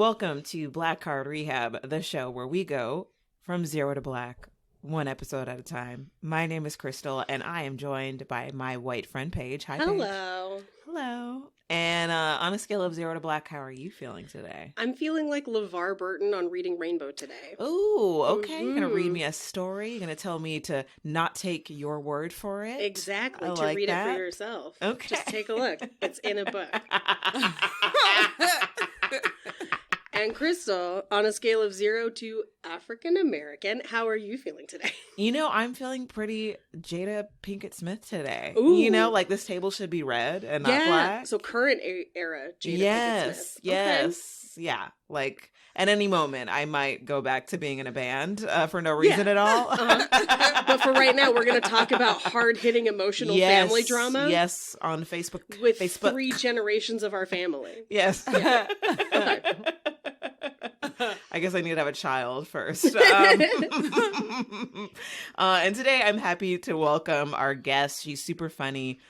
welcome to Black Card Rehab, the show where we go from zero to black, one episode at a time. My name is Kristal, and I am joined by my white friend, Paige. Hi, Paige. Hello. Hello. And on a scale of 0 to black, how are you feeling today? I'm feeling like LeVar Burton on Reading Rainbow today. Ooh, okay. You're going to read me a story? You're going to tell me to not take your word for it? Exactly, I to like read that. it for yourself. Okay. Just take a look. It's in a book. And Kristal, on a scale of 0 to African American, how are you feeling today? You know, I'm feeling pretty Jada Pinkett Smith today. Ooh. You know, like this table should be red and not black. So current era Jada Pinkett Smith. Yes. Okay. Yeah. Like at any moment, I might go back to being in a band for no reason at all. But for right now, we're going to talk about hard-hitting emotional family drama. Yes, on Facebook. With 3 generations of our family. Yes. Yeah. Okay. I guess I need to have a child first. And today I'm happy to welcome our guest. She's super funny.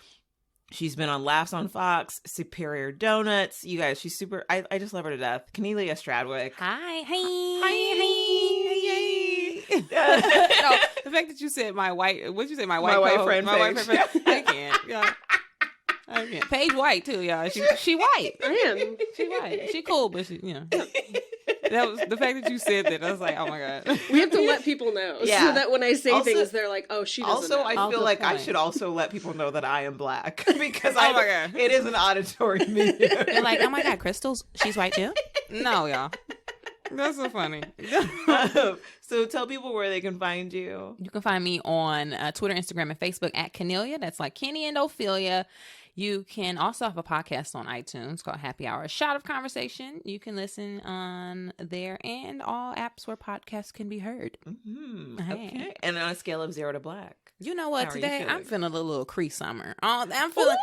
She's been on Laughs on Fox, Superior Donuts. You guys, she's super, I just love her to death. Kennelia Stradwick. Hi. No, the fact that you said my white, what'd you say? My white friend. I can't. Yeah. I can't. Paige white too, y'all. She white. I am. She white. She cool, but she, that was the fact that you said that. I was like, oh my god. We have to let people know so that when I say things, they're like, "Oh, she doesn't." Also, know. I feel like I should also let people know that I am black because it is an auditory medium. They're like, oh my god, she's white too. No, y'all. That's so funny. So tell people where they can find you. You can find me on Twitter, Instagram, and Facebook at Kennelia. That's like Kenny and Ophelia. You can also have a podcast on iTunes called Happy Hour, a shot of conversation. You can listen on there and all apps where podcasts can be heard. Mm-hmm. Hey. Okay. And on a scale of 0 to black. You know what? How Today I'm feeling a little Cree summer. I'm feeling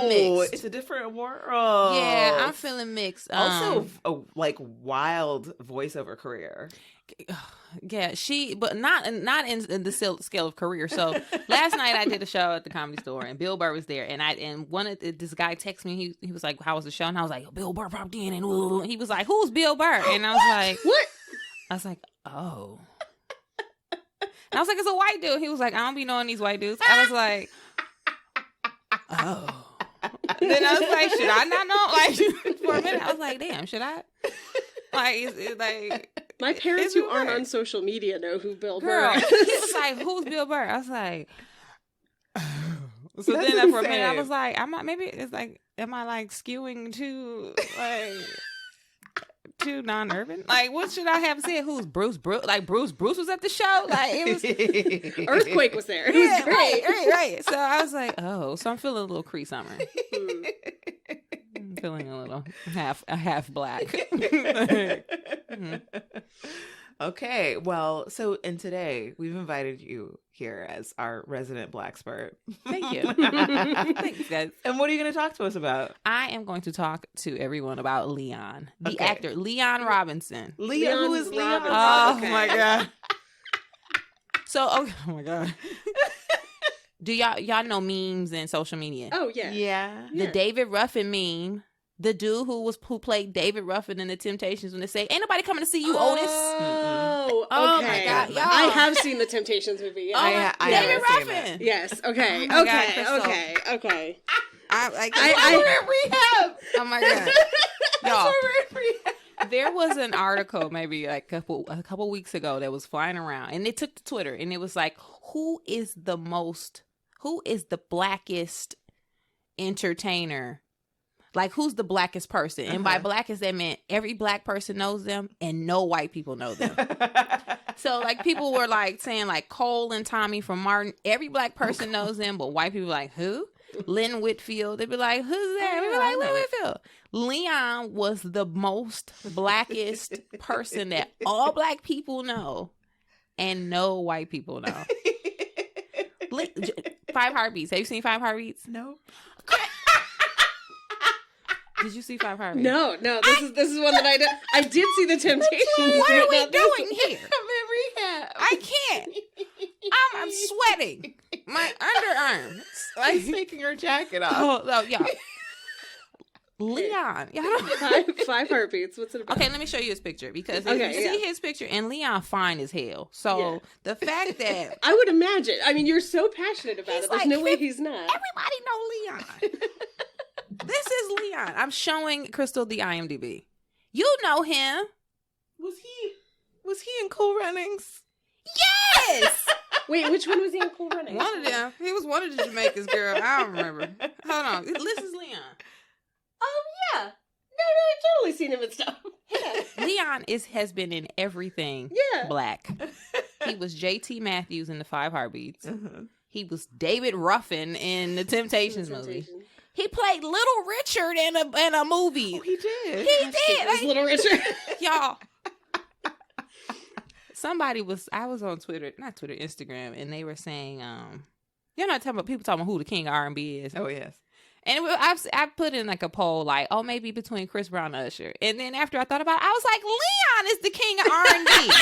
mixed. It's a different world. Yeah, I'm feeling mixed. Also, a wild voiceover career. Yeah, but not in the scale of career. So last night I did a show at the Comedy Store and Bill Burr was there, and this guy texted me. He was like, "How was the show?" And I was like, "Bill Burr popped in," and he was like, "Who's Bill Burr?" And I was like, "What?" I was like, "Oh." And I was like, "It's a white dude." He was like, "I don't be knowing these white dudes." I was like, "Oh." Then I was like, "Should I not know?" Like for a minute, I was like, "Damn, should I?" Like, it's like. My parents who aren't on social media know who Bill Girl, Burr is. He was like, "Who's Bill Burr?" I was like, so That's then for a minute, insane. I was like, am I like skewing too non-urban? Like, what should I have said? Who's Bruce? Like Bruce was at the show. Like it was Earthquake was there. It was great. Right. So I was like, oh, so I'm feeling a little Cree summer. I'm feeling a little half black. Mm-hmm. Okay, well, and today we've invited you here as our resident black expert. Thank you. Thanks, guys. And what are you going to talk to us about? I am going to talk to everyone about Leon, the actor, Leon Robinson. Leon, who is Leon? Oh Okay. my god. So, oh my god. Do y'all know memes and social media? Oh yeah. Yeah. The David Ruffin meme. The dude who played David Ruffin in The Temptations when they say, "Ain't nobody coming to see you, Otis." Oh, okay. Oh my God, y'all. I have seen the Temptations movie. Yeah. I David haven't seen Ruffin. Yes. Okay. Oh my God, Okay. Kristal. Okay. I rehab. Oh my god, y'all. Rehab. There was an article maybe like a couple weeks ago that was flying around, and it took to Twitter, and it was like, who is the blackest entertainer? Like, who's the blackest person? And by blackest, they meant every black person knows them and no white people know them. So, like, people were, like, saying, like, Cole and Tommy from Martin. Every black person knows them, but white people are like, who? Lynn Whitfield. They'd be like, who's that? We'd be like, Lynn Whitfield. Leon was the most blackest person that all black people know and no white people know. 5 Heartbeats. Have you seen 5 Heartbeats? No. Did you see 5 Heartbeats? No. This is one that I did see the Temptations. What are we doing here? I'm in rehab. I can't. I'm sweating. My underarms. Like taking her jacket off. Oh, yeah. Leon. Five heartbeats. What's it about? Okay, let me show you his picture because if Okay, you see his picture, and Leon fine as hell. So the fact that I would imagine. I mean, you're so passionate about He's it. There's like, no way he's not. everybody know Leon. This is Leon. I'm showing Kristal the IMDb. You know him. Was he in Cool Runnings? Yes. Wait, which one was he in Cool Runnings? One of them. He was one of the Jamaicans, girl. I don't remember. Hold on. This is Leon. Oh, yeah. No, I've totally seen him and stuff. Yeah. Leon has been in everything black. He was J.T. Matthews in the Five Heartbeats. Uh-huh. He was David Ruffin in the Temptations movie. He played Little Richard in a movie. Oh, he did. He did. It was Little Richard. Y'all. I was on Twitter, not Twitter, Instagram, and they were saying, you're not talking about people talking about who the king of R&B is. Oh, yes. And I put in like a poll, like, oh, maybe between Chris Brown and Usher. And then after I thought about it, I was like, Leon is the king of R&B.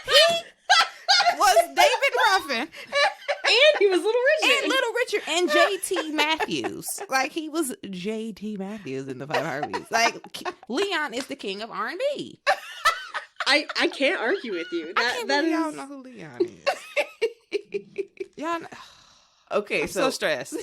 He was David Ruffin. And he was Little Richard. And Little Richard and J.T. Matthews. Like, he was J.T. Matthews in the Five Heartbeats. Like, Leon is the king of R&B. I can't argue with you. That is... Y'all know who Leon is. Y'all know... Okay, I'm so stressed.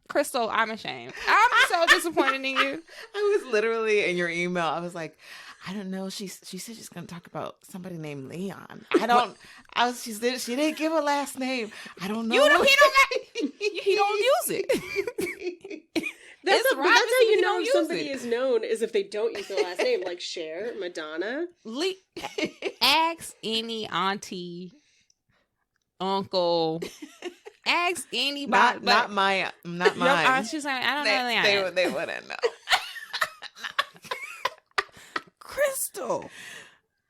Kristal, I'm ashamed. I'm so disappointed in you. I was literally in your email. I was like, I don't know. She said she's going to talk about somebody named Leon. She didn't give a last name. I don't know. He don't use it. That's how you know if somebody is known is if they don't use their last name, like Cher, Madonna. Ask any auntie, uncle. Ask anybody. Not mine. She's like, I don't know. They wouldn't know. Kristal.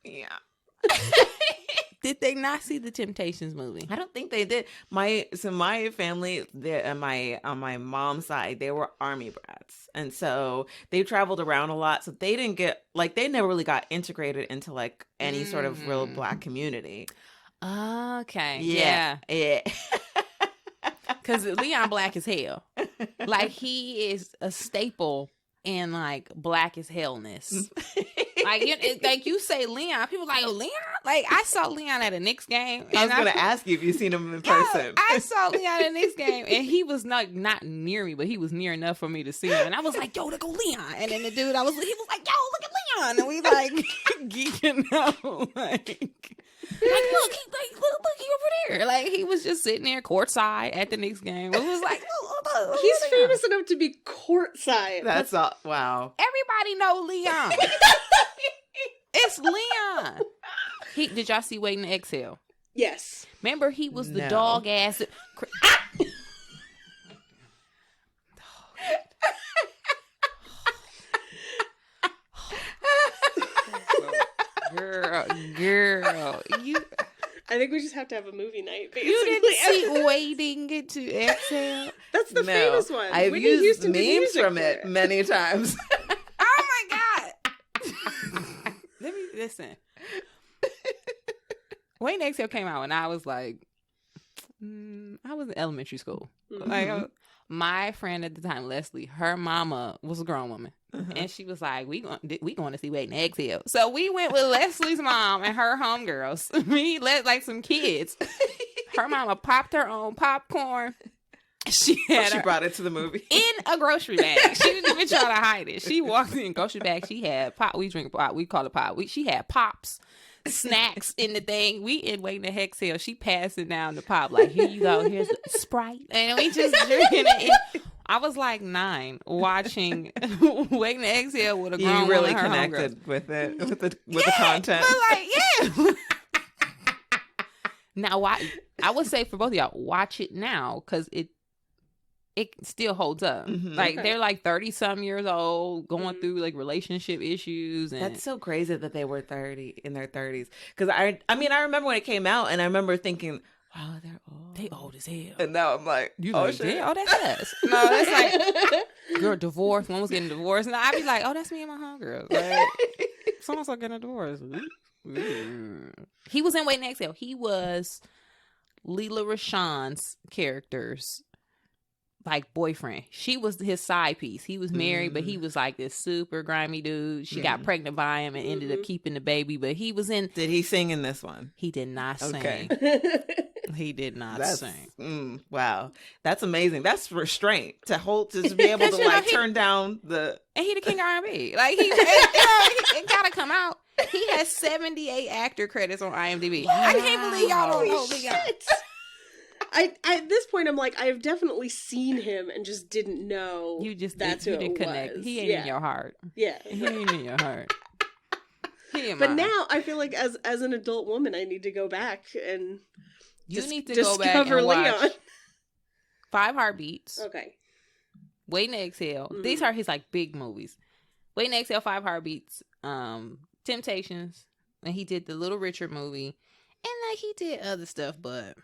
Yeah. Did they not see the Temptations movie? I don't think they did. My family, on my mom's side, they were army brats, and so they traveled around a lot. So they didn't get they never really got integrated into like any sort of real black community. Okay. Yeah. Because Leon black as hell. Like, he is a staple in like black as hellness. Like you say Leon, people like, oh, Leon? Like, I saw Leon at a Knicks game. I was going to ask you if you've seen him in person. I saw Leon at a Knicks game, and he was not near me, but he was near enough for me to see him. And I was like, yo, there go Leon. And then the dude, he was like, yo, look at Leon. And we like geeking out. Look, he over there. Like, he was just sitting there courtside at the Knicks game. It was like, look, he's famous enough to be courtside. That's all. Wow. Everybody know Leon. It's Leon. Did y'all see Waiting to Exhale? Yes. Remember, he was the dog ass. Girl, you. I think we just have to have a movie night. Basically. You didn't see Waiting to Exhale? That's the famous one. I've used memes from it many times. Oh my god! Let me listen. Waiting to Exhale came out when I was like, I was in elementary school. Mm-hmm. Like, my friend at the time, Leslie, her mama was a grown woman. Uh-huh. And she was like, we going to see Waiting to Exhale. So we went with Leslie's mom and her homegirls. We let like some kids. Her mama popped her own popcorn. She brought it to the movie in a grocery bag. She didn't even try to hide it. She walked in a grocery bag. She had pop. We drink pop. We call it pop. She had pops, snacks in the thing. We in Waiting to Exhale. She passing down the pop like, here you go. Here's the Sprite, and we just drinking it. I was like 9 watching Waiting to Exhale with a grown woman. You really her connected with it, with the content. But like, yeah. Now, I would say for both of y'all, watch it now because it still holds up. Mm-hmm. Like, they're like 30-some years old, going through like relationship issues. And that's so crazy that they were in their 30s. Because I remember when it came out, and I remember thinking, wow, they're old. They old as hell. And now I'm like, shit. Oh, that's us. No, that's like, girl, divorced. One was getting divorced. And I'd be like, oh, that's me and my homegirl. Like, someone's like getting a divorce. He was in Waiting to Exhale. He was Leela Rashawn's character's like boyfriend. She was his side piece. He was married, but he was like this super grimy dude. She got pregnant by him and ended up keeping the baby. But he was in. Did he sing in this one? He did not sing. He did not sing. Wow, that's amazing. That's restraint to be able to like turn down the. And he the king of R&B. Like it gotta come out. He has 78 actor credits on IMDb. Wow. I can't believe y'all don't know Leon. At this point, I'm like, I've definitely seen him and just didn't know. You just that's you who didn't it connect. was. He ain't in your heart. Yeah, he ain't in your heart. But now I feel like as an adult woman, I need to go back and need to go back and watch Leon. 5 Heartbeats. Okay. Wait and Exhale. These are his like big movies. Wait and Exhale, 5 Heartbeats. Temptations, and he did the Little Richard movie, and like he did other stuff, but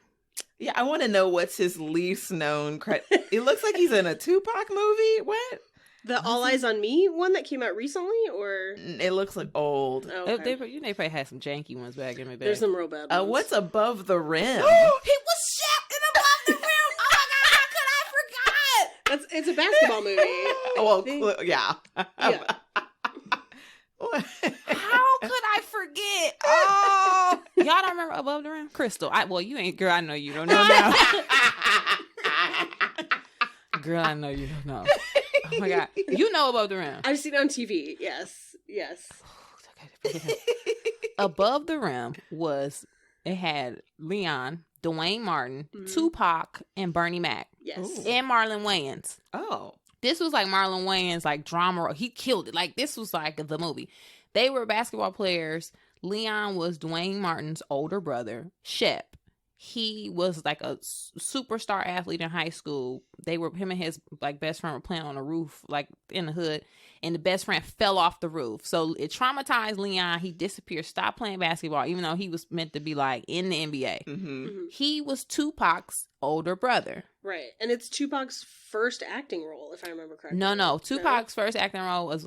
yeah, I want to know what's his least known credit. It looks like he's in a Tupac movie. What? The All Eyes on Me one that came out recently, or it looks like old. Oh, okay. They probably had some janky ones back in the day. There's some real bad ones. What's Above the Rim? He was Shep in Above the Rim. Oh my god, how could I forget? It's a basketball movie. Well, yeah. Yeah. How could I forget? Oh, y'all don't remember Above the Rim? Kristal. Well, you ain't, girl. I know you don't know now. Girl, I know you don't know. Oh my god, you know Above the Rim? I've seen it on TV. Yes. Above the Rim it had Leon, Dwayne Martin, Tupac, and Bernie Mac. Yes, and Marlon Wayans. Oh. This was like Marlon Wayans, like drama. He killed it. Like this was like the movie. They were basketball players. Leon was Dwayne Martin's older brother, Shep. He was like a superstar athlete in high school. Him and his like best friend were playing on a roof, like in the hood, and the best friend fell off the roof. So it traumatized Leon. He disappeared, stopped playing basketball, even though he was meant to be like in the NBA. He was Tupac's older brother. Right. And it's Tupac's first acting role, if I remember correctly. No. Tupac's first acting role was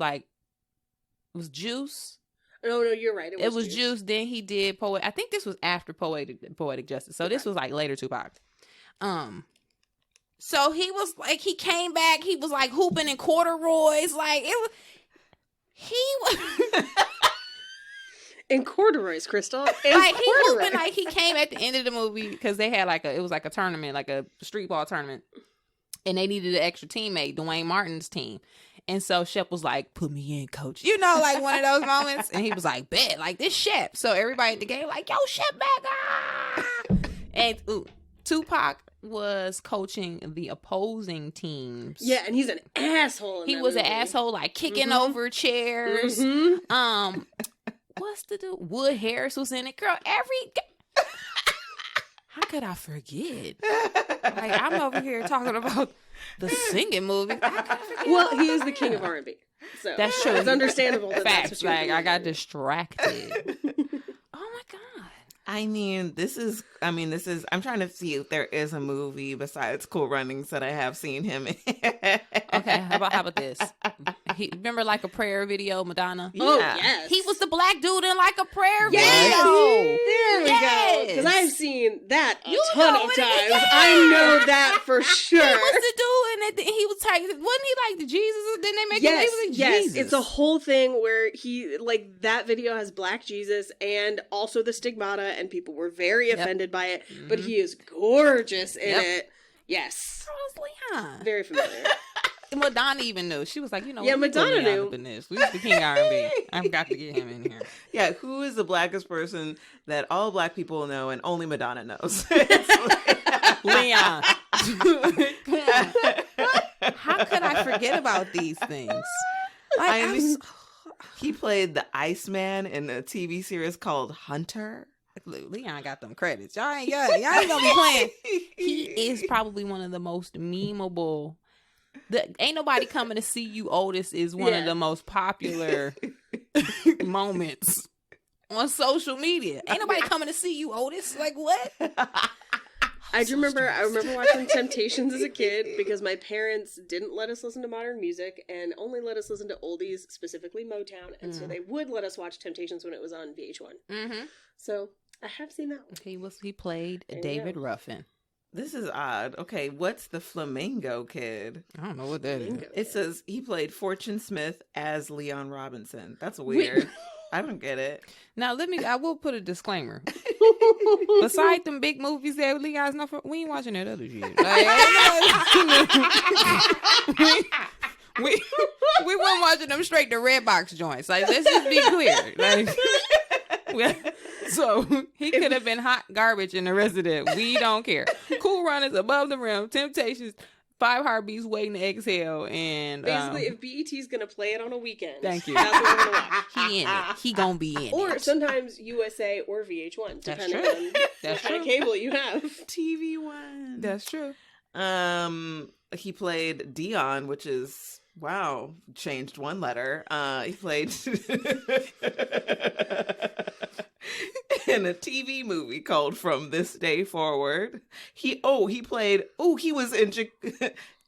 Juice. No, you're right. It was Juice. Then he did Poet. I think this was after Poetic Justice. So this was like later Tupac. So he was like, he came back. He was like hooping in corduroys. Like it was. He was in corduroys, Kristal. Like he hooping. Like he came at the end of the movie because they had it was like a tournament, like a street ball tournament, and they needed an extra teammate, Dwayne Martin's team. And so Shep was like, put me in, coach. You know, like one of those moments. And he was like, bet, like this Shep. So everybody at the game like, yo, Shep back. Ah! And Tupac was coaching the opposing teams. Yeah, and he's an asshole. He was an asshole, like kicking over chairs. What's the dude? Wood Harris was in it. Girl, how could I forget? Like, I'm over here talking about the singing movie. Well, he is the king of R&B. So that's true. It's understandable. Facts. Like, I got distracted. Oh my god. I'm trying to see if there is a movie besides Cool Runnings that I have seen him in. Okay, how about this? Remember Like a Prayer video, Madonna? Yeah. Oh, yes. He was the black dude in Like a Prayer video. There we go. Because I've seen that a ton of times. I know that for sure. He was the dude, and he was like, wasn't he like the Jesus? Then they make him like Jesus. It's a whole thing where he, like, that video has Black Jesus and also the stigmata, and people were very offended by it, but he is gorgeous in it. Yes. Leon. Very familiar. Madonna even knew. She was like, yeah, Madonna knew. We used to king R&B. I've got to get him in here. Yeah, who is the blackest person that all black people know and only Madonna knows? Leon. How could I forget about these things? Like, he played the Iceman in a TV series called Hunter. Leon got them credits. Y'all ain't gonna be playing. He is probably one of the most memeable. Ain't Nobody Coming to See You, Otis is one of the most popular moments on social media. Ain't nobody coming to see you, Otis. Like, what? I remember watching Temptations as a kid because my parents didn't let us listen to modern music and only let us listen to oldies, specifically Motown. And so they would let us watch Temptations when it was on VH1. So I have seen that one. He played David Ruffin. This is odd. Okay, what's the Flamingo Kid? I don't know what that is. It says he played Fortune Smith as Leon Robinson. That's weird. I don't get it. Now I will put a disclaimer. Besides them big movies that Leon's not for, we ain't watching that other shit. Like, we weren't watching them straight to Redbox joints. Like, let's just be clear. Like, so he could have been hot garbage in the rest of it. We don't care. Cool Runnings, Above the Rim, Temptations, 5 Heartbeats, Waiting to Exhale, and basically, if BET's gonna play it on a weekend, thank you. that's what we're gonna watch. He in it. He gonna be in it. Or sometimes USA or VH1, depending on what kind of cable you have. TV1. That's true. He played Dion, which is changed one letter. He played in a TV movie called From This Day Forward. He was in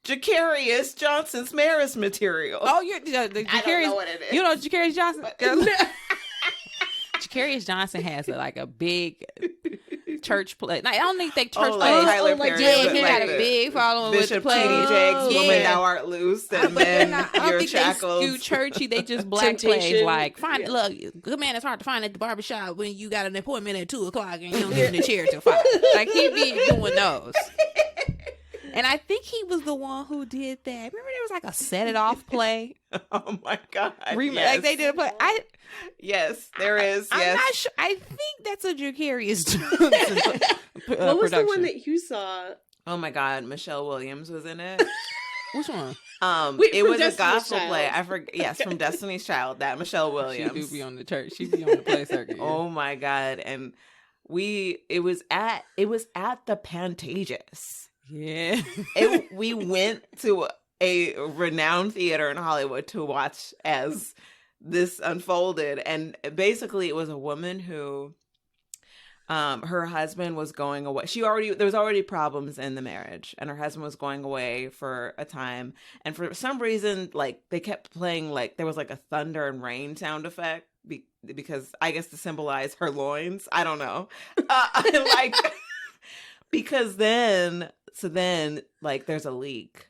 Jacarius Johnson's Marist Material. Oh, you're the Jacarius. I don't know what it is. You know Jacarius Johnson? Jacarius Johnson has a big church play. I don't think they church plays. Tyler like, Perry, yeah, but he had a the big following with the Bishop play. T.D. Jakes, Woman Yeah. Thou Art Loose, and But then I don't Your think Shackles. they do churchy. They just black Temptation. plays. Look, good man, it's hard to find at the barbershop when you got an appointment at 2:00 and you don't get in the chair till 5. Like, he be doing those. And I think he was the one who did that. Remember there was a Set It Off play? Oh my God. Yes. Like, they did a play. Yes, there is. I'm Yes. not sure. I think that's a Jacarius Johnson What was the production. one that you saw? Oh my God, Michelle Williams was in it. Which one? Wait, It from was Destiny's a gospel Child. play. I forget. Yes, from Destiny's Child. That Michelle She Williams. do be on the church. She be on the play circuit. Yeah. Oh my God, and it was at the Pantages. Yeah. We went to a renowned theater in Hollywood to watch as this unfolded, and basically it was a woman who her husband was going away. There was already problems in the marriage, and her husband was going away for a time, and for some reason they kept playing there was a thunder and rain sound effect because I guess to symbolize her loins. I don't know. Because then there's a leak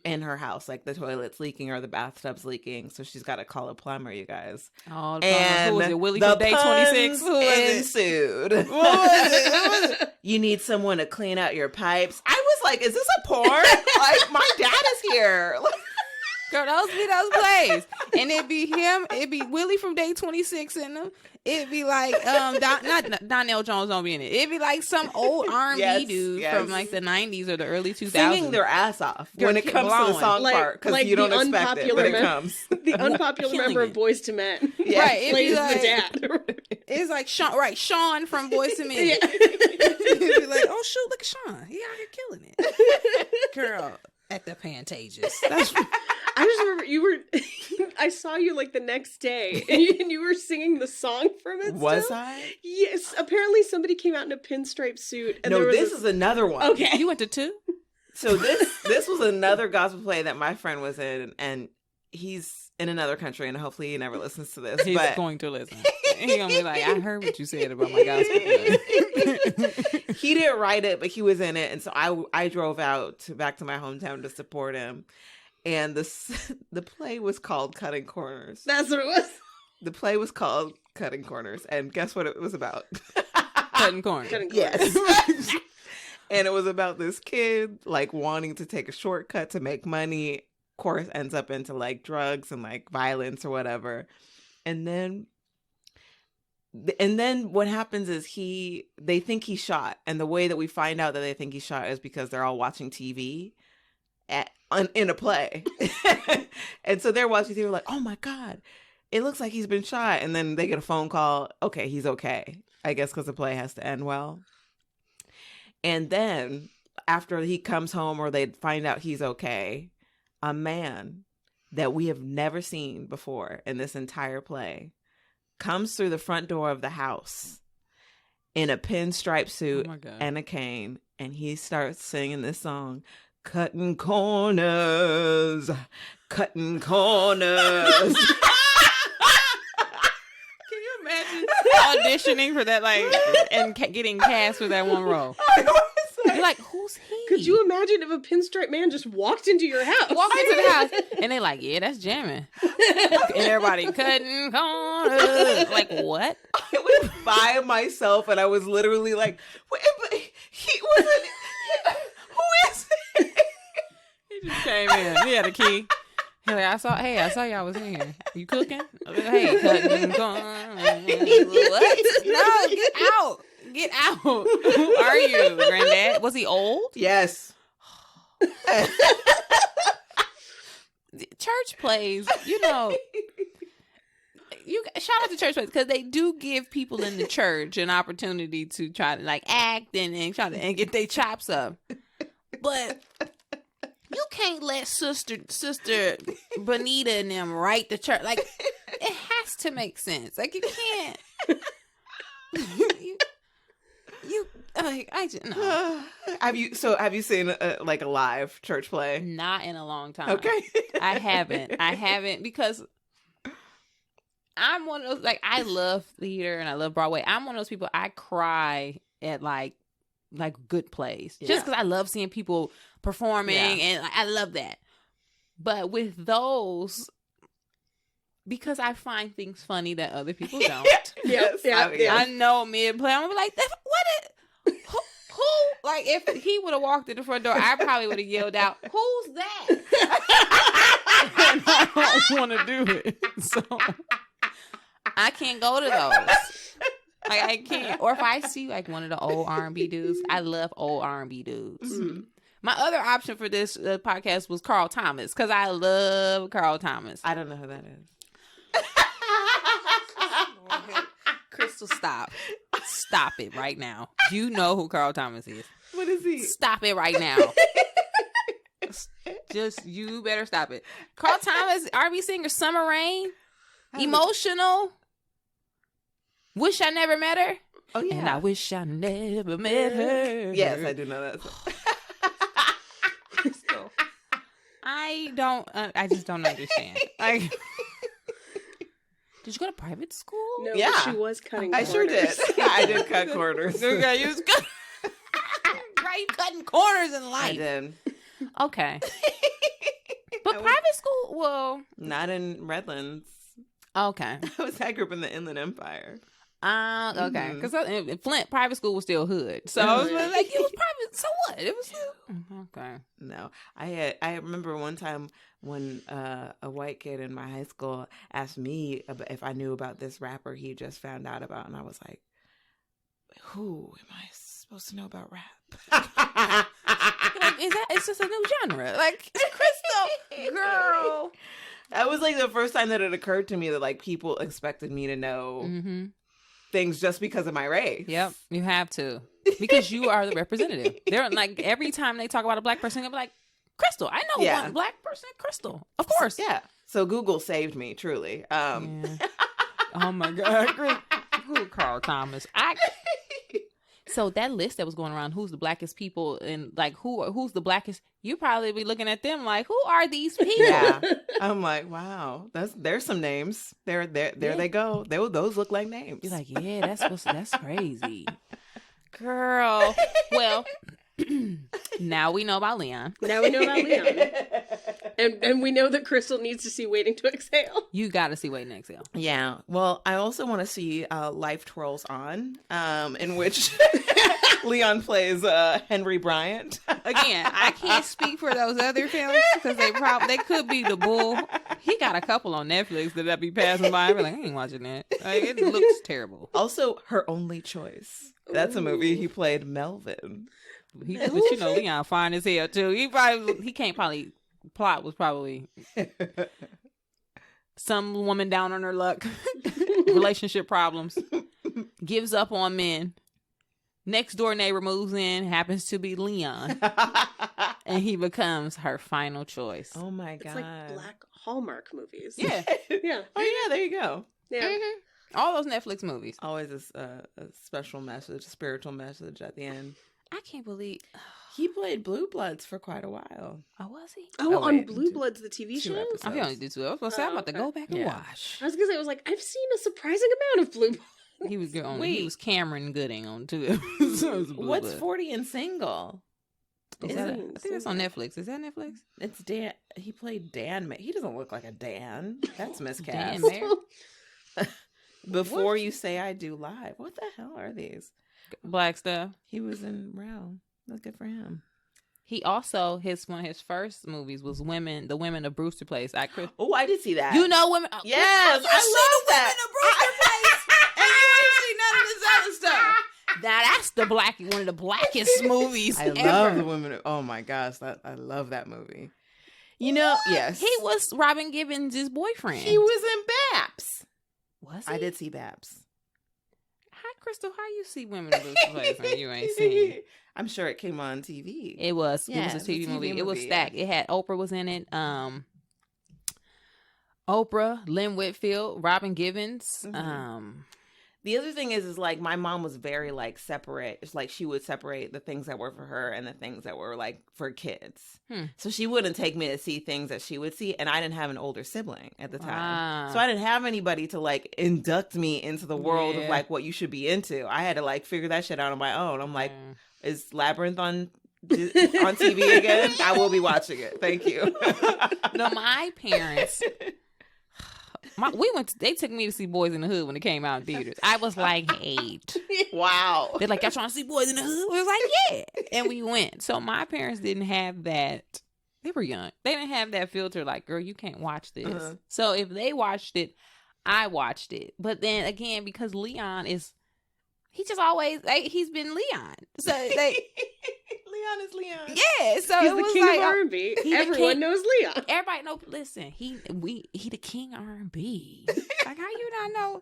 in her house, the toilet's leaking or the bathtub's leaking, so she's got to call a plumber, you guys. Oh, the And who was it? Willie the from Day 26? Who was it? ensued. What was it? You need someone to clean out your pipes. I was like, is this a porn? My dad is here. Girl, those be those plays. And it'd be him, it'd be Willie from Day 26 in them. It'd be not Donnell Jones don't be in it. It'd be some old R&B dude from the 90s or the early 2000s. Singing their ass off when it comes to the song part, because you don't expect it, but it comes. The unpopular member of Boys to Men. Yeah. Right, it'd Plays be the dad. It's Sean from Boys to Men. Yeah. It'd be oh shoot, look at Sean. He out here killing it. Girl, at the Pantages. That's I just remember you were. I saw you the next day, and you were singing the song from it. Was still? I? Yes. Apparently, somebody came out in a pinstripe suit. And No, there was this is another one. Okay. You went to 2? So this was another gospel play that my friend was in, and he's in another country, and hopefully he never listens to this. He's but going to listen. He's gonna be I heard what you said about my gospel play. he didn't write it, but he was in it, and so I drove back to my hometown to support him. And the play was called Cutting Corners. That's what it was. The play was called Cutting Corners, and guess what it was about? Cutting corners. Yes. And it was about this kid wanting to take a shortcut to make money. Of course, ends up into drugs and violence or whatever. And then what happens is they think he shot, and the way that we find out that they think he shot is because they're all watching TV in a play. And so they're watching TV oh my God, it looks like he's been shot. And then they get a phone call. Okay, he's okay. I guess because the play has to end well. And then after he comes home or they find out he's okay, a man that we have never seen before in this entire play comes through the front door of the house in a pinstripe suit and a cane. And he starts singing this song, Cutting Corners, Cutting Corners. Can you imagine auditioning for that and getting cast for that one role? I was like, who's he? Could you imagine if a pinstripe man just walked into your house? Walk into the house and they like, yeah, that's jamming. And everybody cutting corners. Like, what? I was by myself and I was literally like, wait, but he wasn't. Who is he? He just came in. He had a key. He like, I saw y'all was in here. You cooking? Hey, cutting corners. What? No, get out. Get out. Who are you, Granddad? Was he old? Yes. Church plays, you know. Shout out to church plays because they do give people in the church an opportunity to try to like act and try to and get their chops up. But you can't let Sister Bonita and them write the church. Like, it has to make sense. Like, you can't. I just no. Have you seen like a live church play? Not in a long time. Okay. I haven't because I'm one of those, like, I love theater and I love Broadway. I'm one of those people, I cry at like good plays. Yeah. Just because I love seeing people performing and I love that. But with those, because I find things funny that other people don't. Yes. I know mid-play, I'm gonna be like, who? Like, if he would have walked in the front door, I probably would have yelled out, who's that? And I don't want to do it. So I can't go to those. Like, I can't. Or if I see like one of the old R&B dudes, I love old R&B dudes. Mm-hmm. My other option for this podcast was Carl Thomas because I love Carl Thomas. I don't know who that is. Kristal, stop it right now. You know who Carl Thomas is. What is he? Stop it right now. Just, you better stop it. Carl Thomas, R&B singer, Summer Rain, Emotional, Wish I Never Met Her. Oh yeah. And I wish I never met her. Yes, I do know that. So, I just don't understand. Like, did you go to private school? No, Yeah. but she was cutting I corners. sure did. I did cut corners. Okay, you was right, you cutting corners in life. I did. Okay. But private school, well, Not in Redlands. okay. I grew up in the Inland Empire. Okay. Because in Flint, private school was still hood. So I was like, it was private. So what? It was okay. No, I remember one time when a white kid in my high school asked me if I knew about this rapper he just found out about, and I was like, "Who am I supposed to know about rap?" Like, it's just a new genre. Like, Kristal, girl. That was like the first time that it occurred to me that like people expected me to know things just because of my race. Yep, you have to because you are the representative. They're like every time they talk about a black person, they'll be like, Kristal. I know one black person, Kristal. Of course, Yeah. So Google saved me truly. Yeah. Oh my God, who Carl Thomas? So that list that was going around, who's the blackest people and like who's the blackest? You probably be looking at them like, who are these people? Yeah. I'm like, wow, there's some names. There they go. Those look like names. You're like, yeah, that's crazy, girl. Well, now we know about Leon. Now we know about Leon. And we know that Kristal needs to see Waiting to Exhale. You got to see Waiting to Exhale. Yeah. Well, I also want to see Life Twirls On, in which Leon plays Henry Bryant. Again, I can't speak for those other films because they could be the bull. He got a couple on Netflix that I'd be passing by. I'd be like, I ain't watching that. Like, it looks terrible. Also, Her Only Choice. That's a movie. He played Melvin. But you know, Leon fine as hell too. He can't probably plot was probably some woman down on her luck, relationship problems, gives up on men. Next door neighbor moves in, happens to be Leon, and he becomes her final choice. Oh my God. It's like Black Hallmark movies. Yeah, yeah. Oh yeah, there you go. Yeah. Mm-hmm. All those Netflix movies. Always a special message, a spiritual message at the end. I can't believe He played Blue Bloods for quite a while. Oh, was he? Oh, on wait, Blue Bloods, the TV two show? episodes. Oh, he only did 2. I was going to say, I'm about to go back and Yeah. watch. I was going to say, I was like, I've seen a surprising amount of Blue Bloods. He was good on. Wait. He was Cameron Gooding on 2 episodes. of Blue What's Bloods. 40 and Single? I think that's on Netflix. Is that Netflix? It's Dan. He played Dan. He doesn't look like a Dan. That's miscast. Dan Mayer? Before What? You Say I Do Live. What the hell are these? Black stuff. He was in Round. That's good for him. He also one of his first movies was The Women of Brewster Place. Oh, I did see that. You know women. Yes, you I see love the that. Women of Brewster Place, and you ain't seen none of this other stuff. Now that's one of the blackest movies I ever. love the women. Oh my gosh, I love that movie. You know, yes, He was Robin Gibbons' boyfriend. He was in Babs. Was he? I did see Babs. Hi, Kristal. How you see Women of Brewster Place and you ain't seen? I'm sure it came on TV. It was. Yeah, It was a TV movie. It was movie, stacked. yeah. It had Oprah was in it. Oprah, Lynn Whitfield, Robin Gibbons. Mhm. The other thing is like my mom was very like separate. It's like she would separate the things that were for her and the things that were like for kids. So she wouldn't take me to see things that she would see, and I didn't have an older sibling at the time, so I didn't have anybody to like induct me into the world of like what you should be into. I had to like figure that shit out on my own. I'm like, is Labyrinth on TV again? I will be watching it. Thank you. No, my parents. They took me to see Boys in the Hood when it came out in theaters. I was like 8. Wow. They're like, y'all trying to see Boys in the Hood? We was like, yeah. And we went. So my parents didn't have that. They were young. They didn't have that filter like, girl, you can't watch this. Uh-huh. So if they watched it, I watched it. But then again, because Leon he just always, he's been Leon. So Leon is Leon. yeah. So He's it the was king like, of R&B. he the Everyone king- knows Leon. everybody know. Listen, he the king of R&B. Like, how you not know?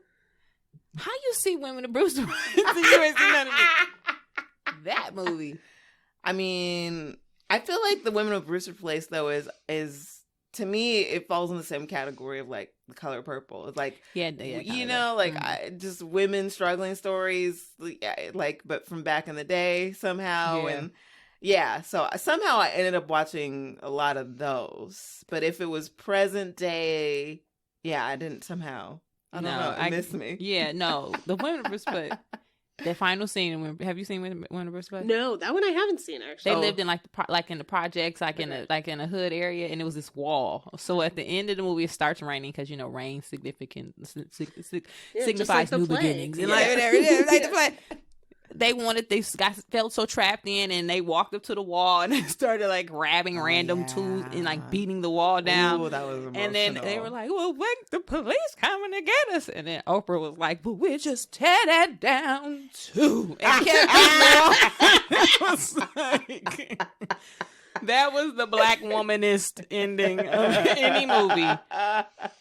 How you see Women of Brewster Place and you ain't seen none of it? That movie. I mean, I feel like the Women of Brewster Place though is to me it falls in the same category of like The Color Purple. It's like you know, like just women struggling stories, like but from back in the day somehow, Yeah. and yeah. So somehow I ended up watching a lot of those. But if it was present day, yeah, I didn't somehow. I don't know. It missed me. Yeah, no. The Women of Brewster Place. That final scene. Have you seen Women of Brewster Place? No, that one I haven't seen actually. They lived in like in the projects, in a hood area, and it was this wall. So at the end of the movie, it starts raining because rain signifies like the new plague. beginnings, and Yeah. like whatever. Yeah, like the plague. They felt so trapped in, and they walked up to the wall and they started like grabbing random tools and like beating the wall down. Ooh, that was emotional. And then they were like, "Well, when the police coming to get us?" And then Oprah was like, "But we'll just tear that down too." And it was like, that was the black womanist ending of any movie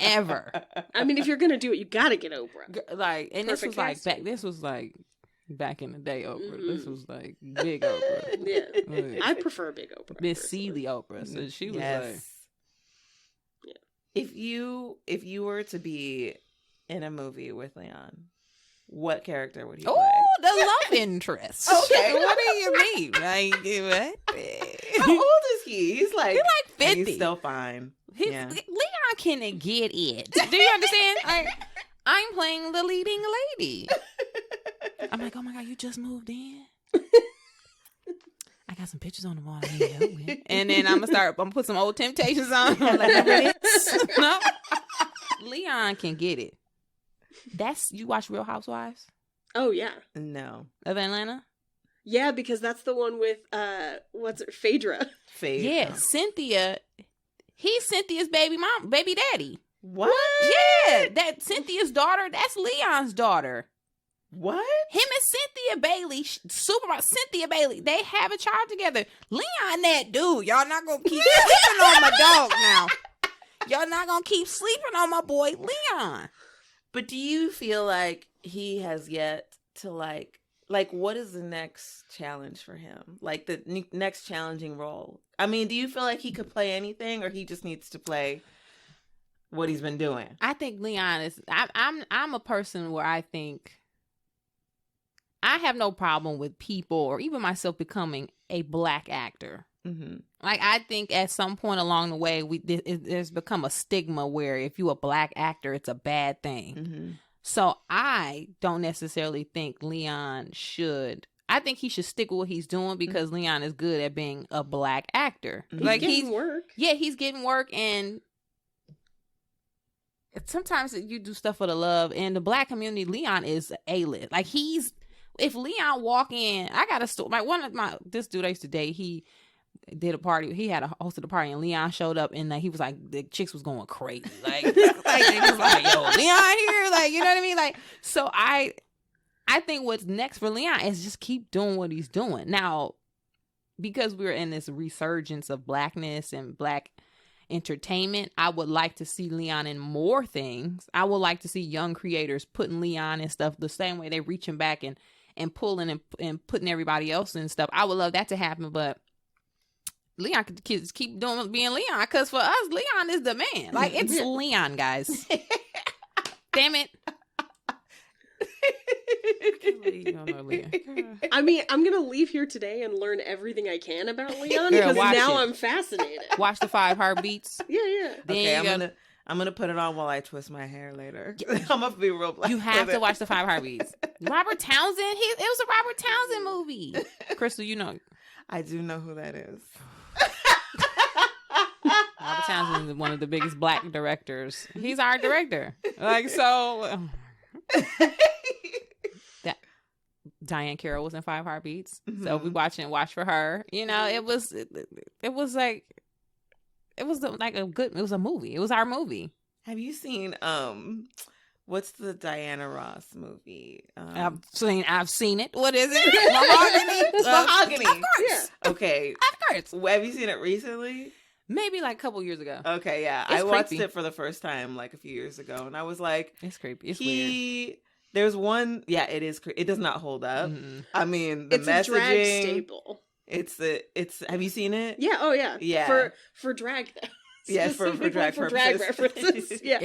ever. I mean, if you're gonna do it, you gotta get Oprah. Like, and Perfect this was like back in the day, Oprah. This was like big Oprah. Yeah, Like, I prefer Big Oprah. Miss personally. Seeley Oprah. So she was Yes. Yeah. If you were to be in a movie with Leon, what character would he like, play? oh, the love interest. Okay. What do you mean? Like, what? How old is he? He's like, He's like 50. He's still fine. Yeah. Leon can get it. Do you understand? Like, I'm playing the leading lady. I'm like, oh my God, you just moved in? I got some pictures on the wall I need help with. And then I'm gonna put some old Temptations on. I'm like, remember this? No. Leon can get it. You watch Real Housewives Oh yeah, No. of Atlanta? yeah, because that's the one with Phaedra. Fate. Yeah, Cynthia. He's Cynthia's baby daddy. What? Yeah, that Cynthia's daughter, that's Leon's daughter. What? Him and Cynthia Bailey, Cynthia Bailey, they have a child together. Leon, that dude. Y'all not gonna keep sleeping on my dog now. Y'all not gonna keep sleeping on my boy Leon. But do you feel like he has yet to like what is the next challenge for him? Like the next challenging role? I mean, do you feel like he could play anything, or he just needs to play what he's been doing? I think Leon is. I'm a person where I think I have no problem with people or even myself becoming a black actor. Mm-hmm. Like, I think at some point along the way, there's become a stigma where if you're a black actor, it's a bad thing. Mm-hmm. So I don't necessarily think Leon should. I think he should stick with what he's doing because Leon is good at being a black actor. He's Like getting work. Yeah, he's getting work, and sometimes you do stuff for the love. In the black community, Leon is A-list. Like if Leon walk in, I got a story. Like this dude I used to date, he did a party. He had hosted a party, and Leon showed up, and he was like, the chicks was going crazy. Like it was like, yo, Leon here, like, you know what I mean? Like, so I think what's next for Leon is just keep doing what he's doing. Now, because we're in this resurgence of blackness and black entertainment, I would like to see Leon in more things. I would like to see young creators putting Leon and stuff the same way they reaching back and pulling and putting everybody else and stuff. I would love that to happen, but Leon could keep doing being Leon, because for us, Leon is the man. Like, it's Leon, guys. Damn it. I mean, I'm gonna leave here today and learn everything I can about Leon Girl, because now it. I'm fascinated. Watch the 5 Heartbeats. Yeah. Okay, I'm gonna put it on while I twist my hair later. I'm gonna be real black. You have to watch the 5 Heartbeats. Robert Townsend. It was a Robert Townsend movie. Kristal, you know. I do know who that is. Robert Townsend is one of the biggest black directors. He's our director. Like, so that Diane Carroll was in 5 Heartbeats. Mm-hmm. So we watch for her. You know, it was like it was a movie. It was our movie. Have you seen what's the Diana Ross movie? I've seen it. What is it? Mahogany. Of course. Yeah. Okay. Of course. Have you seen it recently? Maybe like a couple years ago. Okay, yeah. It's I watched creepy. it for the first time like a few years ago, and I was like, it's creepy. It's weird. There's one, yeah, it is. It does not hold up. Mm-mm. I mean, the it's messaging. a drag staple. It's. Have you seen it? Yeah. Oh yeah. Yeah. For drag though. Yeah, for drag purposes. references. Yeah.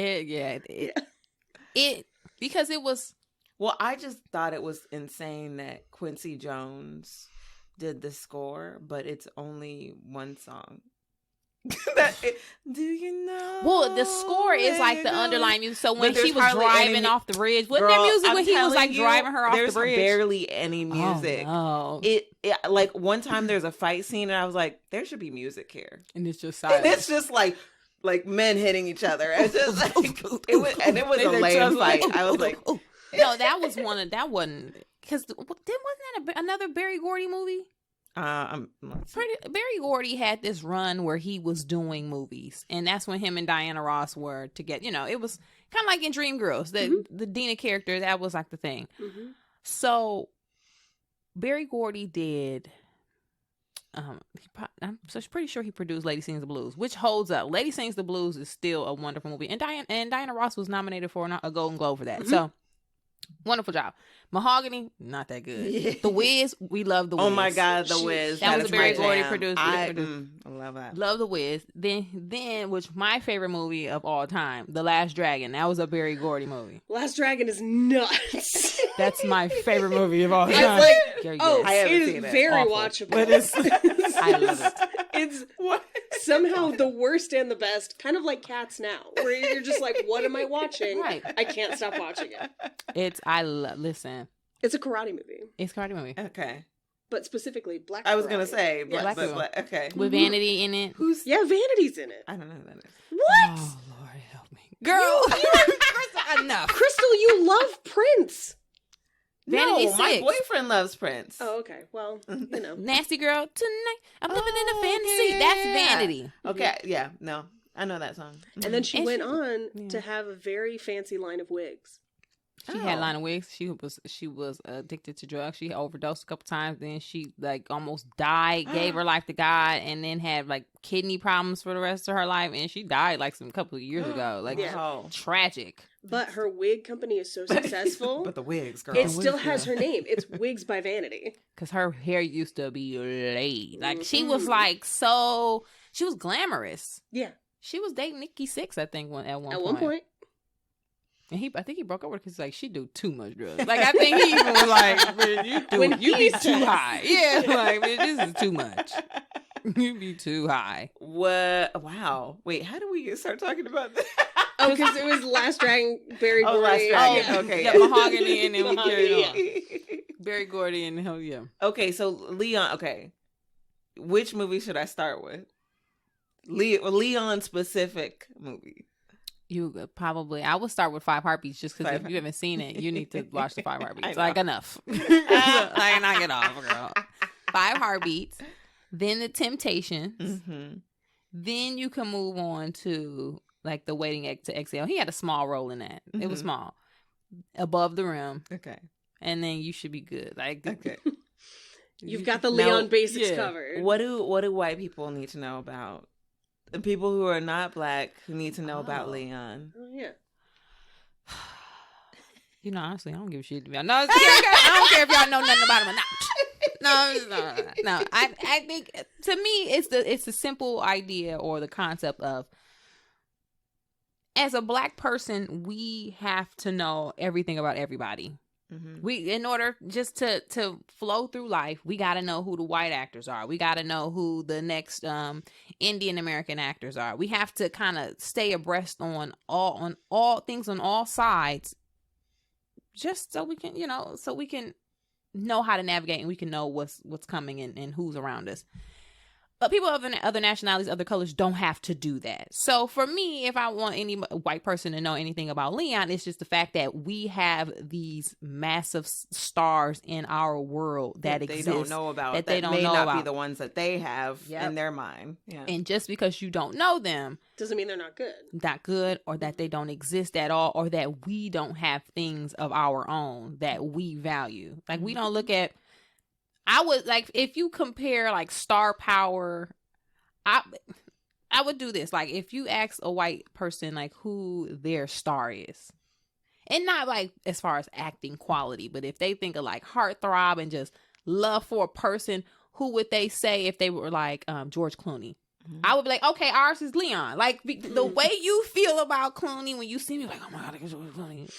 It because it was. Well, I just thought it was insane that Quincy Jones did the score, but it's only one song. Do you know? Well, the score is like the underlying music. So when she was driving off the bridge, wasn't there music when he was like driving her off the bridge? There's barely any music. Oh, no. It like one time there's a fight scene and I was like, there should be music here, and it's just silent. And it's just like men hitting each other. It's just like it was a lame fight. I was like, no, that was one of that wasn't because wasn't that another Berry Gordy movie? Berry Gordy had this run where he was doing movies, and that's when him and Diana Ross were together. You know, it was kind of like in Dreamgirls, the Dina character, that was like the thing. Mm-hmm. So Berry Gordy did. I'm pretty sure he produced Lady Sings the Blues, which holds up. Lady Sings the Blues is still a wonderful movie, and Diana Ross was nominated for a Golden Globe for that. Mm-hmm. So. Wonderful job. Mahogany, not that good. Yeah. The Wiz, we love The Wiz. Oh my God, The Wiz. That was a Berry Gordy produced. I love that. Love The Wiz. Then, which my favorite movie of all time, The Last Dragon. That was a Berry Gordy movie. Last Dragon is nuts. That's my favorite movie of all time. I haven't seen it. Very awful. Watchable. But I love it. It's somehow the worst and the best, kind of like Cats now, where you're just like, what am I watching? Right. I can't stop watching it. Listen. It's a karate movie. It's a karate movie. Okay. But specifically Black I was karate. going to say, Black okay. With Vanity in it. Vanity's in it. I don't know who that is. What? Oh, Lord help me. Girl, enough. Kristal, you love Prince. Vanity no, my 6. boyfriend loves Prince. Oh, okay. Well, you know. Nasty Girl Tonight. I'm living in a fantasy. Yeah. That's Vanity. Okay, yeah, no. I know that song. And then she went on to have a very fancy line of wigs. She had a line of wigs. She was addicted to drugs. She overdosed a couple times. Then she like almost died. Gave her life to God, and then had like kidney problems for the rest of her life. And she died like some couple of years ago. Like tragic. But her wig company is so successful. But the wigs, girl. It still has her name. It's Wigs by Vanity. Because her hair used to be laid. Like she was like so. She was glamorous. Yeah. She was dating Nikki Sixx, I think, at one one point. And I think he broke up with her because like she do too much drugs. Like I think he even was like, man, you be too high. Yeah, like man, this is too much. You be too high. What? Wow. Wait, how do we start talking about this? Oh, because it was Last Dragon, Berry Gordy. Last Dragon. Okay. Yeah, Mahogany, and then we carried on. Barry Gordy and hell yeah. Okay, so Leon. Okay, which movie should I start with? Leon specific movie. You probably. I would start with 5 Heartbeats just because if you haven't seen it, you need to watch the 5 Heartbeats. Like enough. Like knock it off, girl. 5 Heartbeats. Then the Temptations. Mm-hmm. Then you can move on to like the Waiting to Exhale. He had a small role in that. It was small. Above the Rim. Okay. And then you should be good. Like Okay. You've got the Leon basics covered. What do white people need to know about? The people who are not Black who need to know about Leon. Oh, yeah. You know, honestly, I don't give a shit about. No, I don't care if y'all know nothing about him or not. No. I think to me, it's the simple idea or the concept of, as a Black person, we have to know everything about everybody. Mm-hmm. We, in order just to flow through life, we got to know who the white actors are. We got to know who the next Indian American actors are. We have to kind of stay abreast on all things on all sides, just so we can, know how to navigate and we can know what's coming and who's around us. But people of other nationalities, other colors don't have to do that. So for me, if I want any white person to know anything about Leon, it's just the fact that we have these massive stars in our world that exist. They don't know about. That they don't may know not about. Be the ones that they have in their mind. Yeah. And just because you don't know them doesn't mean they're not good. Or that they don't exist at all, or that we don't have things of our own that we value. Like we don't look at. I would like, if you compare like star power, I would do this. Like if you ask a white person like who their star is, and not like as far as acting quality, but if they think of like heartthrob and just love for a person, who would they say if they were like George Clooney? I would be like, okay, ours is Leon. Like the way you feel about Clooney when you see me, like, oh my God, it's George Clooney.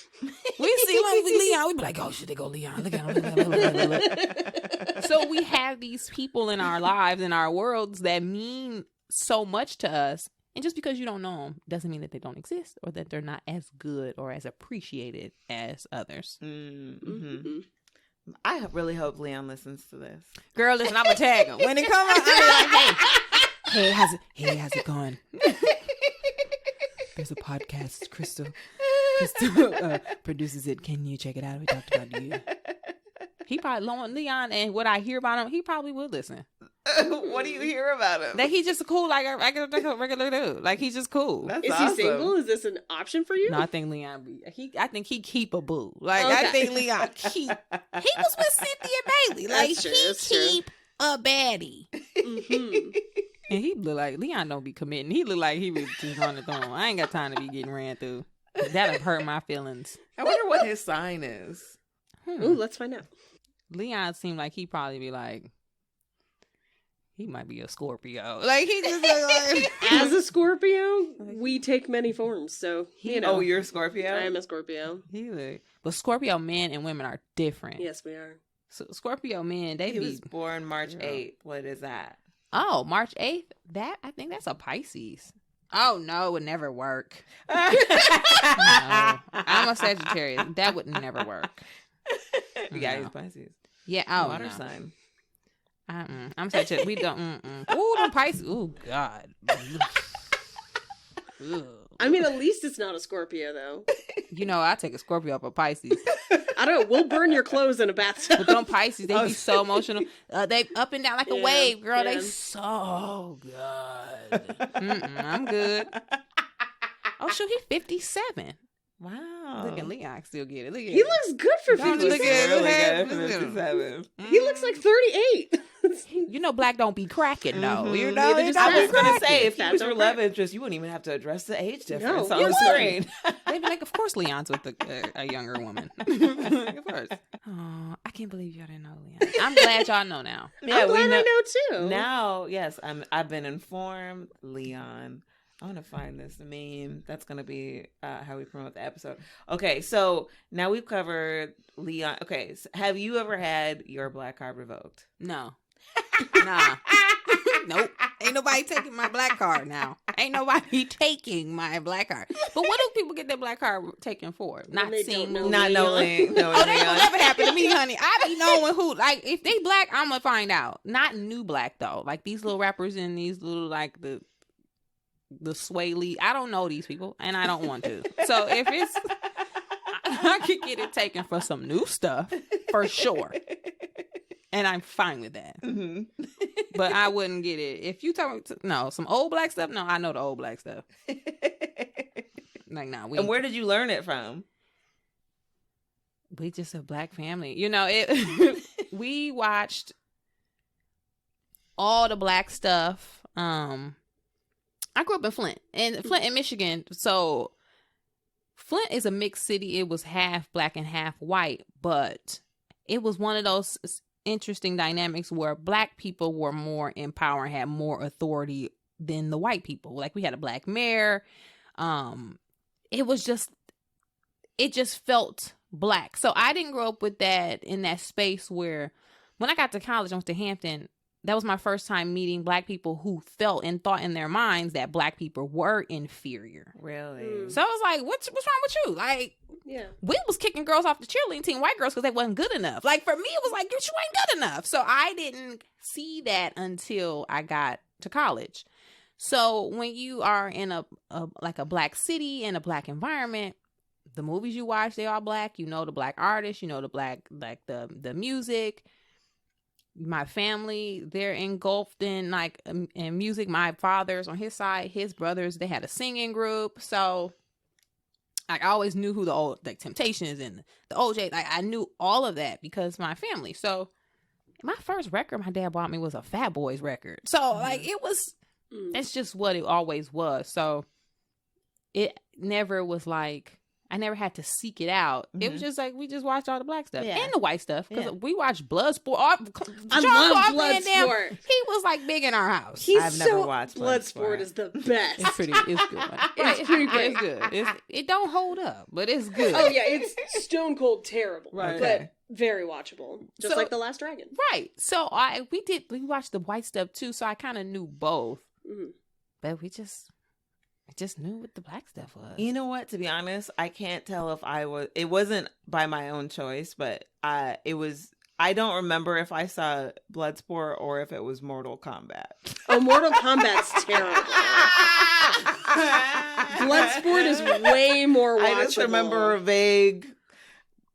We see Leon, we be like, oh, should they go Leon? Look at him. Look. So we have these people in our lives, in our worlds that mean so much to us. And just because you don't know them doesn't mean that they don't exist or that they're not as good or as appreciated as others. Mm-hmm. I really hope Leon listens to this. Girl, listen, I'm going to tag him. When it comes out, I'm like, hey, how's it going? There's a podcast. Kristal produces it. Can you check it out? We talked about you. He probably, Leon, and what I hear about him, he probably would listen. What do you hear about him? That he's just a cool, like a regular dude. Like he's just cool. Is he single? Is this an option for you? No, I think Leon I think he keep a boo. Like I think Leon keep. He was with Cynthia Bailey. Like he keep a baddie. Mm-hmm. And he look like Leon don't be committing. He look like he was just running through him. I ain't got time to be getting ran through. That'll hurt my feelings. I wonder what his sign is. Ooh, let's find out. Leon seemed like he probably be like, he might be a Scorpio. Like he just like as a Scorpio, we take many forms. So Oh, you're a Scorpio? I am a Scorpio. But Scorpio men and women are different. Yes, we are. So Scorpio men, he was born March 8th. What is that? Oh, March 8th? I think that's a Pisces. Oh, no, it would never work. No, I'm a Sagittarius. That would never work. Yeah, he's Pisces. Yeah, oh, water sign. I'm Sagittarius. We don't. Ooh, them Pisces. Ooh, God. I mean, at least it's not a Scorpio, though. I take a Scorpio up a Pisces. I don't. We'll burn your clothes in a bathtub. But them Pisces, they be so emotional. They up and down like a wave, girl. They so good. I'm good. Oh, shoot, he's 57. Wow. Look at Leon, still get it. Look at he looks good for 57. Look at really good for 57. He looks like 38. Black don't be cracking, though. Mm-hmm. I was going to say, if he was your love interest, you wouldn't even have to address the age difference on the screen. They'd be like, of course Leon's with a younger woman. Of course. Oh, I can't believe y'all didn't know Leon. I'm glad y'all know now. Yeah, I'm glad I know too. Now, yes, I've been informed, Leon. I want to find this meme. That's going to be how we promote the episode. Okay, so now we've covered Leon. Okay, so have you ever had your Black Card revoked? No. Nah. Nope. Ain't nobody taking my black card now. Ain't nobody taking my black card. But what do people get their black card taken for? Not they seeing don't know movies. Not knowing. Oh, that ain't gonna never happen to me, honey. I be knowing who. Like, if they black, I'm gonna find out. Not new black though. Like these little rappers and these little like the Sway Lee. I don't know these people, and I don't want to. So if it's, I could get it taken for some new stuff for sure, and I'm fine with that. Mm-hmm. But I wouldn't get it if you some old black stuff. No, I know the old black stuff. Like, nah, And where did you learn it from? We just a black family. You know, it we watched all the black stuff. I grew up in Flint, in Michigan. So Flint is a mixed city. It was half black and half white, but it was one of those interesting dynamics where black people were more in power and had more authority than the white people. Like, we had a black mayor. It just felt black. So I didn't grow up with that in that space where when I got to college, I went to Hampton. That was my first time meeting black people who felt and thought in their minds that black people were inferior. Really? So I was like, what's wrong with you? Like, Yeah. we was kicking girls off the cheerleading team, white girls, because they wasn't good enough. Like, for me, it was like, you ain't good enough. So I didn't see that until I got to college. So when you are in a black city and a black environment, the movies you watch, they are black. You know the black artists, you know the black, like the music. My family, they're engulfed in like in music. My father's on his side, his brothers, they had a singing group. So I always knew who the old like Temptations and the OJ. Like, I knew all of that because my family. So my first record my dad bought me was a Fat Boys record. So like it was, it's just what it always was. So it never was like, I never had to seek it out. It was just like, we just watched all the black stuff and the white stuff. Because we watched Bloodsport. I love Bloodsport. He was like big in our house. I've never watched Bloodsport. Is the best. It's good. It's pretty great. It's good. It don't hold up, but it's good. Oh yeah, it's stone cold terrible. Right. But very watchable. Just So- like The Last Dragon. Right. So we watched the white stuff too, so I kind of knew both. Mm-hmm. But I just knew what the black stuff was. You know what? To be honest, I can't tell if it wasn't by my own choice, but it was. I don't remember if I saw Bloodsport or if it was Mortal Kombat. Oh, Mortal Kombat's terrible. Bloodsport is way more watchable. I just remember a vague.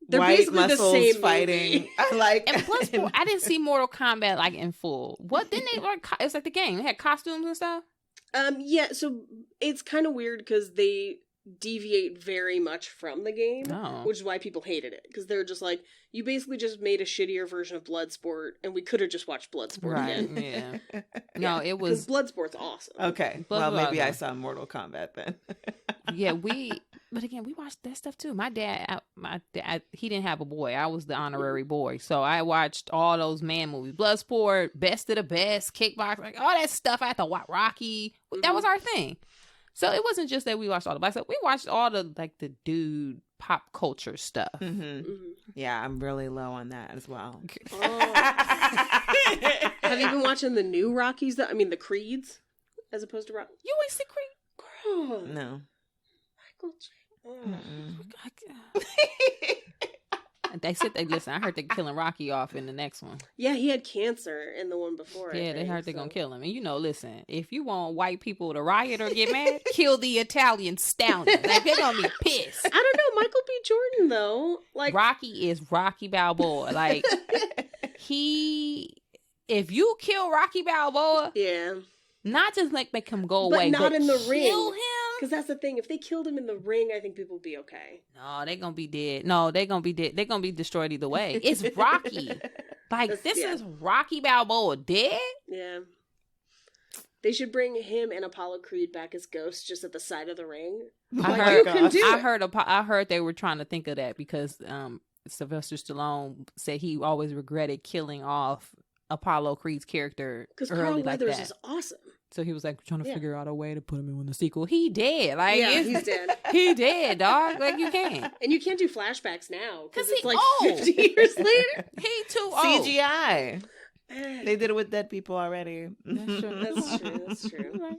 They're white basically the muscles same fighting. Like, And Bloodsport, I didn't see Mortal Kombat like in full. What didn't they like? It's like the game. They had costumes and stuff. Yeah, so it's kind of weird because they deviate very much from the game, which is why people hated it. Because they're just like, you basically just made a shittier version of Bloodsport, and we could have just watched Bloodsport again. Yeah. No, it was. Because Bloodsport's awesome. Okay, well, maybe I saw Mortal Kombat then. Yeah, but again, we watched that stuff too. My dad, he didn't have a boy. I was the honorary boy. So I watched all those man movies. Bloodsport, Best of the Best, Kickbox, like all that stuff. I had to watch Rocky. That was our thing. So it wasn't just that we watched all the black stuff. We watched all the like the dude pop culture stuff. Mm-hmm. Mm-hmm. Yeah, I'm really low on that as well. Oh. Have you been watching the new Rockies? The Creeds, as opposed to Rocky? You ain't see Creed? Girl. No. Michael J. They said listen. I heard they're killing Rocky off in the next one. Yeah, he had cancer in the one before. Yeah, they heard they're gonna kill him. And listen, if you want white people to riot or get mad, kill the Italian stallion. Like, they're gonna be pissed. I don't know, Michael B. Jordan though. Like, Rocky is Rocky Balboa. Like, if you kill Rocky Balboa, yeah, not just like make him go but away, not in the ring. Kill him. Because that's the thing. If they killed him in the ring, I think people would be okay. No, they're gonna be dead. No, they're gonna be dead. They're gonna be destroyed either way. It's Rocky. Like, this is Rocky Balboa dead? Yeah. They should bring him and Apollo Creed back as ghosts just at the side of the ring. I heard they were trying to think of that because Sylvester Stallone said he always regretted killing off Apollo Creed's character because early Carl like Weathers that. is awesome. So he was like trying to figure out a way to put him in the sequel. He dead. Like, yeah, he's dead. He dead, dog. Like, you can't. And you can't do flashbacks now because it's like old. 50 years later. He too old. CGI. They did it with dead people already. That's true. That's true.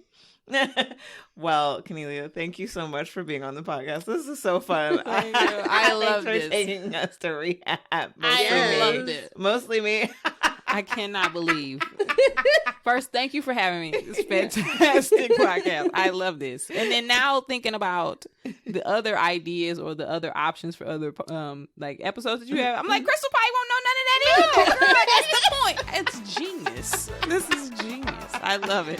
Well, Kennelia, thank you so much for being on the podcast. This is so fun. I love Thanks this. for taking us to rehab. I loved it. Mostly me. I cannot believe. First, thank you for having me. It's fantastic podcast. I love this. And then now thinking about the other ideas or the other options for other like episodes that you have, I'm like, Kristal probably won't know none of that either. Girl, that's the point. It's genius. This is genius. I love it.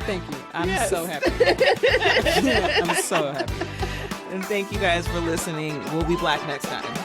Thank you. I'm so happy. I'm so happy. And thank you guys for listening. We'll be black next time.